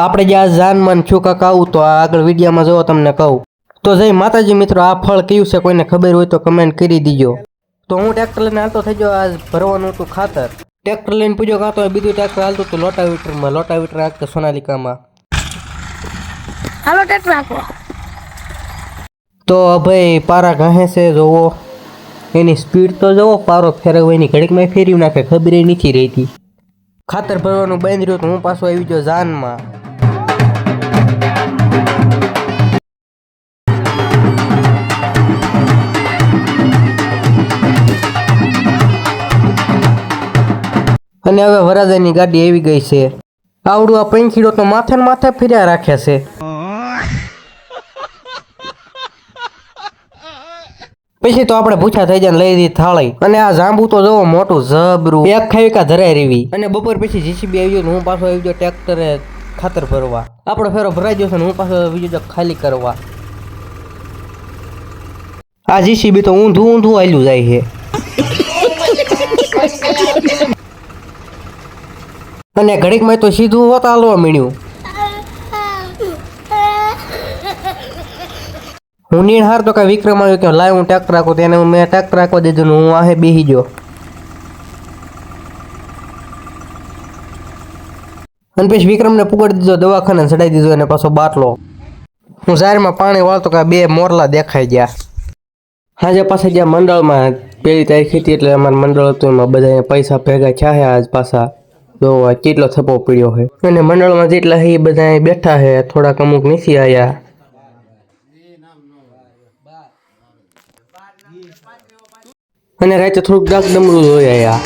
આપણે જે આ જાનમાં છું કાક આવું તો આ આગળ વિડીયોમાં જોવો તમને કહું. તો જય માતાજી મિત્રો, આ ફળ કયું છે કોઈને ખબર હોય તો કમેન્ટ કરી દીજો. તો હું ટ્રેક્ટર લઈને હાલતો થઈ ગયો, આ ભરવાનું હતું ખાતર. ટ્રેક્ટર લઈને પૂજો કાં તો બીજું ટ્રેક્ટર હાલતું હતું લોટાવીટરમાં હાંકતો સોનાલિકામાં. હાલો ટ્રેક્ટર હાંકો. તો ભાઈ પારા ઘાહે છે જોવો, એની સ્પીડ તો જોવો, પારો ફેરવો એની ઘડીકમાં ફેરવી નાખે, ખબર નથી રહેતી. ખાતર ભરવાનું બંધ રહ્યું તો હું પાછો આવી ગયો જાનમાં. અને હવે વરાજાની ગાડી આવી ગઈ છે. આવડું આ પંખીડો તો માથે ને માથે ફર્યા રાખે છે. પછી તો આપણે ભૂખ્યા થઈ જાય લઈ દીધી થાળી. અને આ જાંબુ તો જોવો મોટું જબરું, એક ખાવી કા ધરાઈ રેવી. અને બપોર પછી જીસીબી આવી ગયો, હું પાછો આવી ગયો ટ્રેક્ટરે ખાતર ભરવા. આપણો ફેરો ભરાઈ ગયો છે ને હું પાછો બીજો ખાલી કરવા. આ જીસીબી તો ઊંધું હાલ્યું જાય છે. અને ઘડીકમાં તો સીધું હોત હાલવા મળ્યું. હું નીણ હાર તો કઈ વિક્રમ આવ્યો કે લાવ હું ટ્રેક્ટર રાખું, તેને મેં ટ્રેક્ટર રાખવા દીધું, હું આહે બેસી ગયો. અને પછી વિક્રમને પુગાડી દીધો દવાખાને, ચડાવી દીધો અને પાછો બાટલો. હું ઝારમાં પાણી વાળતો કે બે મોરલા દેખાઈ ગયા. આજે પાછા ગયા મંડળમાં, 1 તારીખ હતી એટલે અમારું મંડળ હતું, એમાં બધા પૈસા ભેગા થયા છે આજ પાછા. જો કેટલો થપ્પો પડ્યો છે. અને મંડળમાં જેટલા છે એ બધા બેઠા છે, થોડાક અમુક નથી આવ્યા. અને રાતે થોડુંક ડાક ડમરું જોઈ આવ્યા.